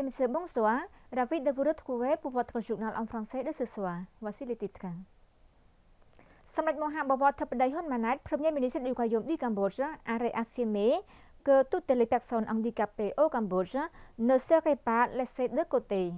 et monsieur, bonsoir. Ravi de vous retrouver pour votre journal en français de ce soir. Voici les titres. Samdech Mohamed Tapdayhon Manat, Premier ministre du Royaume du Cambodge, a réaffirmé que toutes les personnes handicapées au Cambodge ne seraient pas laissées de côté.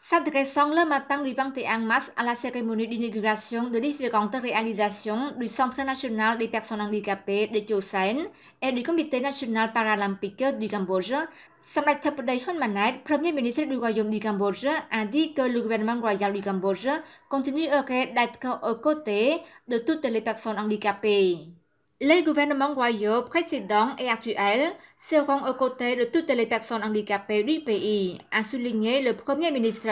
S'adressant le matin du 21 mars à la cérémonie d'inauguration de différentes réalisations du Centre national des personnes handicapées de Cho Sen et du Comité national paralympique du Cambodge, Samdech Tapdayhon Manat, Premier ministre du Royaume du Cambodge, a dit que le gouvernement royal du Cambodge continuerait d'être aux côtés de toutes les personnes handicapées. Les gouvernements royaux précédents et actuels seront aux côtés de toutes les personnes handicapées du pays, a souligné le Premier ministre.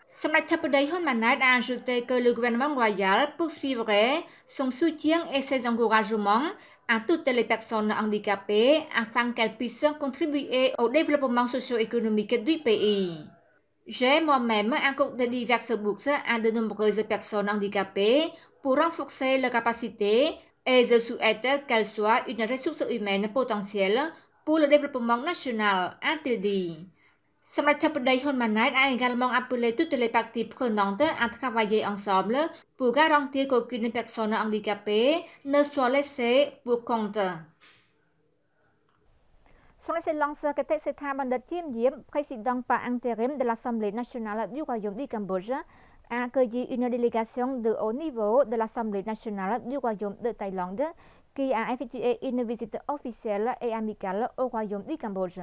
Samdech Tapdayhon Manat a ajouté que le gouvernement royal poursuivrait son soutien et ses encouragements à toutes les personnes handicapées afin qu'elles puissent contribuer au développement socio-économique du pays. J'ai moi-même accordé diverses bourses à de nombreuses personnes handicapées pour renforcer leurs capacités et je souhaite qu'elle soit une ressource humaine potentielle pour le développement national, a-t-il dit. Samdech Tapdayhon Manat a également appelé toutes les parties prenantes à travailler ensemble pour garantir qu'aucune personne handicapée ne soit laissée pour compte. Son Excellence Kete Setha Bandit Chiem Diep, président par intérim de l'Assemblée nationale du Royaume du Cambodge, a accueilli une délégation de haut niveau de l'Assemblée nationale du Royaume de Thaïlande qui a effectué une visite officielle et amicale au Royaume du Cambodge.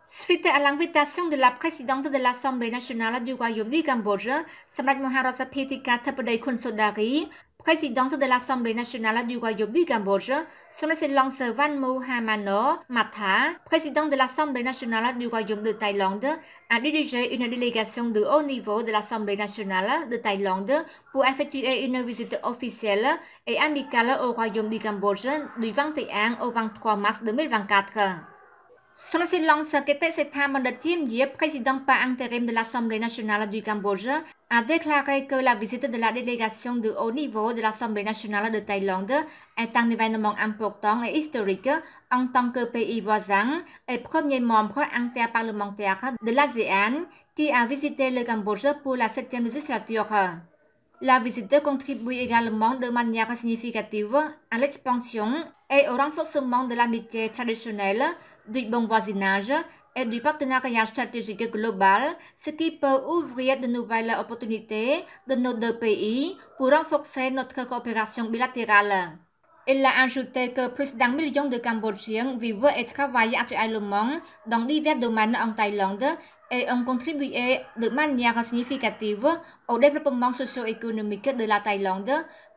Suite à l'invitation de la présidente de l'Assemblée nationale du Royaume du Cambodge, Samdech Maharajaphitika Thapdaykhun Sodari, présidente de l'Assemblée nationale du Royaume du Cambodge, Son Excellence Van Muhamano Matha, président de l'Assemblée nationale du Royaume de Thaïlande, a dirigé une délégation de haut niveau de l'Assemblée nationale de Thaïlande pour effectuer une visite officielle et amicale au Royaume du Cambodge du 21 au 23 mars 2024. Son Excellence Kete Setha Bandit Chiem Diep, président par intérim de l'Assemblée nationale du Cambodge, a déclaré que la visite de la délégation de haut niveau de l'Assemblée nationale de Thaïlande est un événement important et historique en tant que pays voisin et premier membre interparlementaire de l'ASEAN qui a visité le Cambodge pour la 7e législature. La visite contribue également de manière significative à l'expansion et au renforcement de l'amitié traditionnelle, du bon voisinage et du partenariat stratégique global, ce qui peut ouvrir de nouvelles opportunités de nos deux pays pour renforcer notre coopération bilatérale. Il a ajouté que plus d'un million de Cambodgiens vivent et travaillent actuellement dans divers domaines en Thaïlande et ont contribué de manière significative au développement socio-économique de la Thaïlande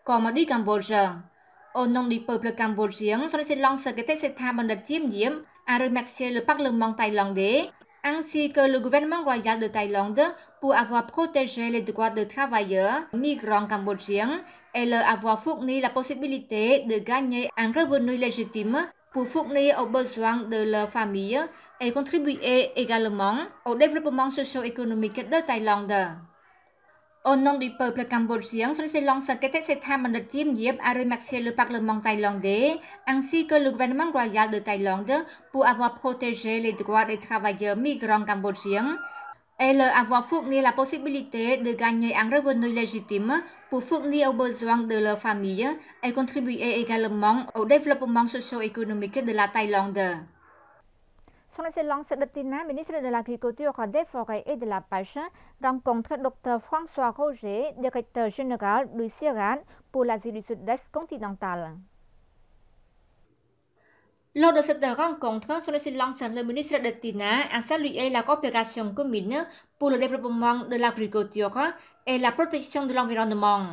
comme du Cambodge. Au nom du peuple cambodgien, Son Excellence Kete Setha Bandit Chiem Diep a remercié le Parlement thaïlandais ainsi que le gouvernement royal de Thaïlande pour avoir protégé les droits des travailleurs migrants cambodgiens et leur avoir fourni la possibilité de gagner un revenu légitime pour fournir aux besoins de leur famille et contribuer également au développement socio-économique de Thaïlande. Au nom du peuple cambodgien, Son Excellence Kete Setha Bandit Chiem Diep a remercié le Parlement thaïlandais ainsi que le gouvernement royal de Thaïlande pour avoir protégé les droits des travailleurs migrants cambodgiens et leur avoir fourni la possibilité de gagner un revenu légitime pour fournir aux besoins de leur famille et contribuer également au développement socio-économique de la Thaïlande. Son Excellence Datina, ministre de l'Agriculture, des Forêts et de la Pêche, rencontre Dr François Roger, directeur général du CIRAD pour l'Asie du Sud-Est continentale. Lors de cette rencontre, Son Excellence le ministre Datina a salué la coopération commune pour le développement de l'agriculture et la protection de l'environnement.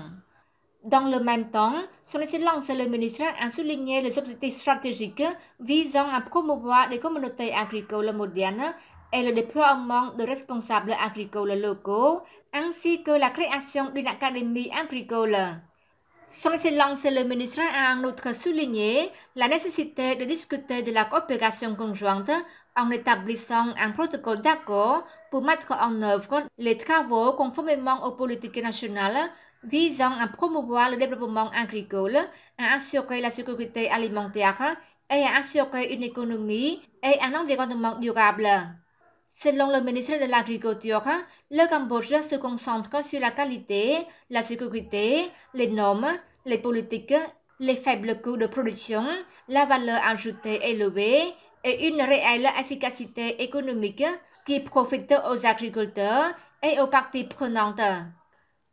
Dans le même temps, Son Excellence le ministre a souligné les objectifs stratégiques visant à promouvoir les communautés agricoles modernes et le déploiement de responsables agricoles locaux, ainsi que la création d'une académie agricole. Son Excellence le ministre a en outre souligné la nécessité de discuter de la coopération conjointe en établissant un protocole d'accord pour mettre en œuvre les travaux conformément aux politiques nationales visant à promouvoir le développement agricole, à assurer la sécurité alimentaire et à assurer une économie et un environnement durable. Selon le ministre de l'Agriculture, le Cambodge se concentre sur la qualité, la sécurité, les normes, les politiques, les faibles coûts de production, la valeur ajoutée élevée et une réelle efficacité économique qui profite aux agriculteurs et aux parties prenantes.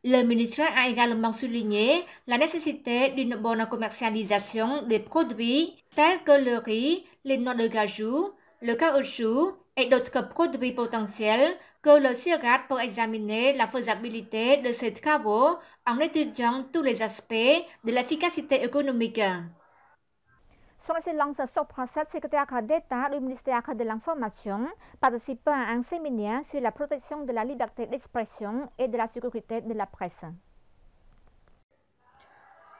Le ministre a également souligné la nécessité d'une bonne commercialisation des produits tels que le riz, les noix de cajou, le caoutchouc et d'autres produits potentiels que le CIRGAD pour examiner la faisabilité de ces travaux en étudiant tous les aspects de l'efficacité économique. Son Excellence Soprasad, secrétaire d'État du ministère de l'Information, participe à un séminaire sur la protection de la liberté d'expression et de la sécurité de la presse.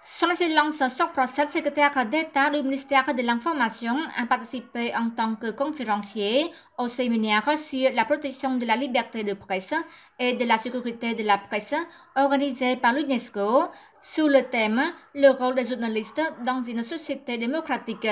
Son Excellence Soprasad, secrétaire d'État du ministère de l'Information, a participé en tant que conférencier au séminaire sur la protection de la liberté de presse et de la sécurité de la presse organisé par l'UNESCO sous le thème « Le rôle des journalistes dans une société démocratique ».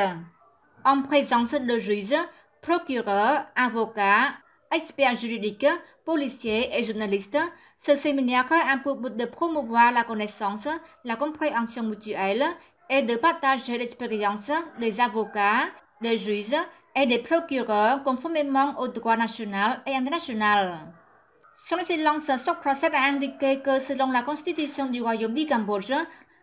En présence de juges, procureurs, avocats, experts juridiques, policiers et journalistes, ce séminaire a pour but de promouvoir la connaissance, la compréhension mutuelle et de partager l'expérience des avocats, des juges et des procureurs conformément au droit national et international. Son Excellence Soprasad a indiqué que selon la Constitution du Royaume du Cambodge,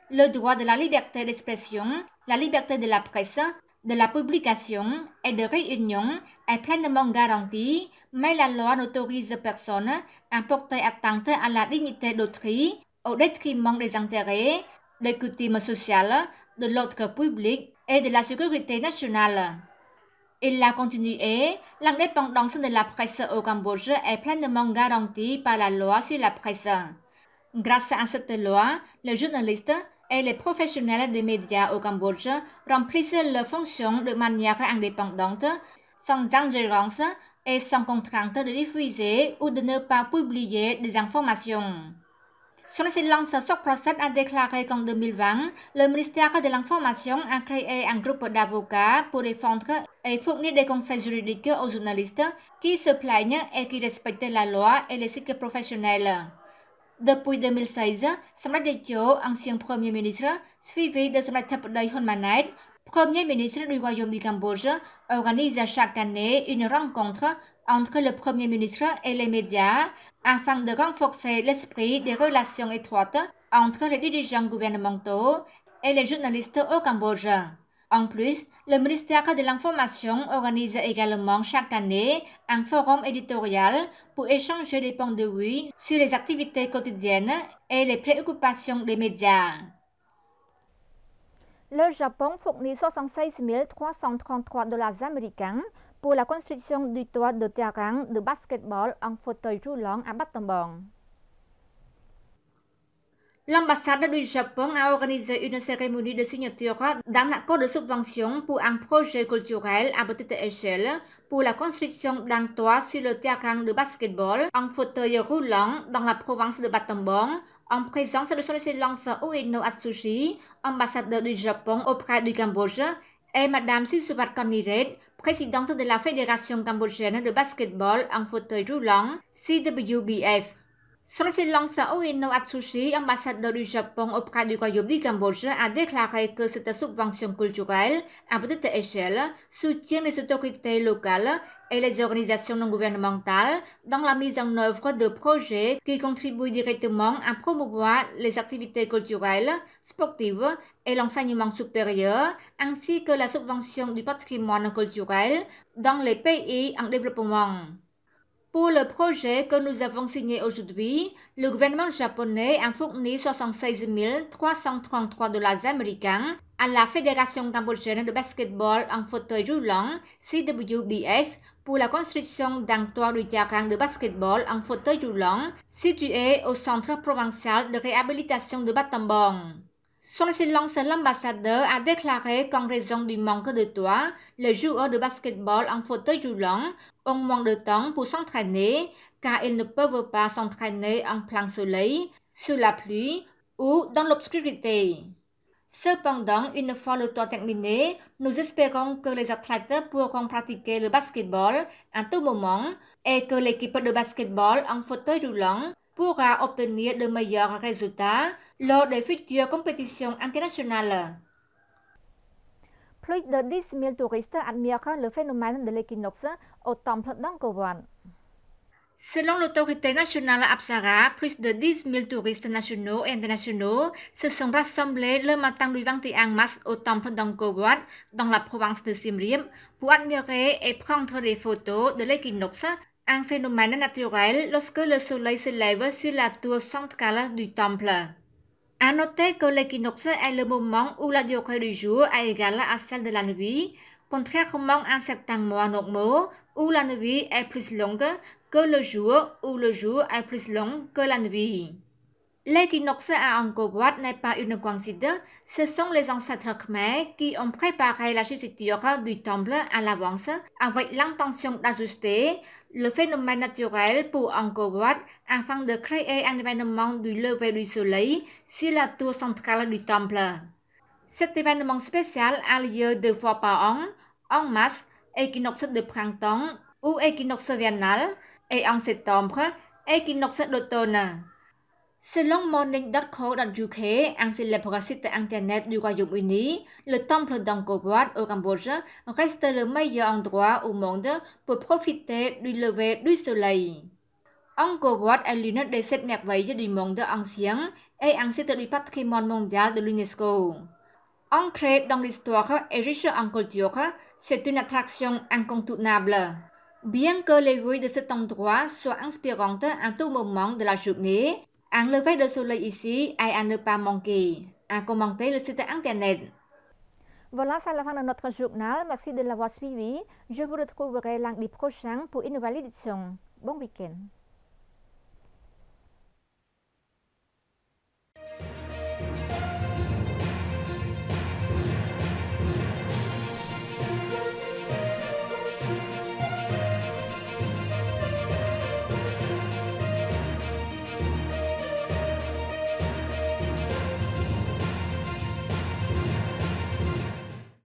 le droit de la liberté d'expression, la liberté de la presse, de la publication et de réunion est pleinement garanti, mais la loi n'autorise personne à porter atteinte à la dignité d'autrui au détriment des intérêts, des coutumes sociales, de l'ordre public et de la sécurité nationale. Il a continué, l'indépendance de la presse au Cambodge est pleinement garantie par la loi sur la presse. Grâce à cette loi, les journalistes et les professionnels des médias au Cambodge remplissent leurs fonctions de manière indépendante, sans ingérence et sans contrainte de diffuser ou de ne pas publier des informations. Son Excellence Soprasad a déclaré qu'en 2020, le ministère de l'Information a créé un groupe d'avocats pour défendre et fournir des conseils juridiques aux journalistes qui se plaignent et qui respectent la loi et l'éthique professionnelle. Depuis 2016, Samdech Techo, ancien Premier ministre, suivi de Samdech Theppaday Hun Manet, Premier ministre du Royaume du Cambodge, organise chaque année une rencontre entre le Premier ministre et les médias afin de renforcer l'esprit des relations étroites entre les dirigeants gouvernementaux et les journalistes au Cambodge. En plus, le ministère de l'Information organise également chaque année un forum éditorial pour échanger des points de vue sur les activités quotidiennes et les préoccupations des médias. Le Japon fournit 76 333 $ américains pour la construction du toit de terrain de basketball en fauteuil roulant à Battambang. L'ambassade du Japon a organisé une cérémonie de signature d'un accord de subvention pour un projet culturel à petite échelle pour la construction d'un toit sur le terrain de basketball en fauteuil roulant dans la province de Battambang, en présence de son Excellence Ueno Atsushi, ambassadeur du Japon auprès du Cambodge, et Madame Sisuvat Koniret, présidente de la Fédération cambodgienne de basketball en fauteuil roulant, CWBF. Son Excellence Ueno Atsushi, ambassadeur du Japon auprès du Royaume du Cambodge, a déclaré que cette subvention culturelle à petite échelle soutient les autorités locales et les organisations non gouvernementales dans la mise en œuvre de projets qui contribuent directement à promouvoir les activités culturelles, sportives et l'enseignement supérieur, ainsi que la subvention du patrimoine culturel dans les pays en développement. Pour le projet que nous avons signé aujourd'hui, le gouvernement japonais a fourni 76 333 $ américains à la Fédération cambodgienne de basketball en fauteuil roulant, CWBF, pour la construction d'un toit du terrain de basketball en fauteuil roulant situé au centre provincial de réhabilitation de Battambang. Son Excellence l'ambassadeur a déclaré qu'en raison du manque de toit, les joueurs de basketball en fauteuil roulant ont moins de temps pour s'entraîner car ils ne peuvent pas s'entraîner en plein soleil, sous la pluie ou dans l'obscurité. Cependant, une fois le tour terminé, nous espérons que les athlètes pourront pratiquer le basketball à tout moment et que l'équipe de basketball en fauteuil roulant pourra obtenir de meilleurs résultats lors des futures compétitions internationales. Plus de 10 000 touristes admirent le phénomène de l'équinoxe au temple d'Angkor Wat. Selon l'autorité nationale Apsara, plus de 10 000 touristes nationaux et internationaux se sont rassemblés le matin du 21 mars au temple d'Angkor Wat, dans la province de Siem Reap, pour admirer et prendre des photos de l'équinoxe, un phénomène naturel lorsque le soleil se lève sur la tour centrale du temple. À noter que l'équinoxe est le moment où la durée du jour est égale à celle de la nuit, contrairement à certains mois normaux où la nuit est plus longue que le jour ou le jour est plus long que la nuit. L'équinoxe à Angkor Wat n'est pas une coïncidence, ce sont les ancêtres khmers qui ont préparé l'architecture du temple à l'avance avec l'intention d'ajuster le phénomène naturel pour Angkor Wat afin de créer un événement du lever du soleil sur la tour centrale du temple. Cet événement spécial a lieu 2 fois par an, en mars, équinoxe de printemps ou équinoxe vernal, et en septembre, équinoxe d'automne. Selon morning.co.uk, un célèbre site internet du Royaume-Uni, le temple d'Angkor Wat au Cambodge reste le meilleur endroit au monde pour profiter du lever du soleil. Angkor Wat est l'une des 7 merveilles du monde ancien et un site du patrimoine mondial de l'UNESCO. Ancré dans l'histoire et riche en culture, c'est une attraction incontournable. Bien que les vues de cet endroit soient inspirantes à tout moment de la journée, un lever de soleil ici est à ne pas manquer, a commenté le site internet. Voilà, c'est la fin de notre journal. Merci de l'avoir suivi. Je vous retrouverai lundi prochain pour une nouvelle édition. Bon week-end.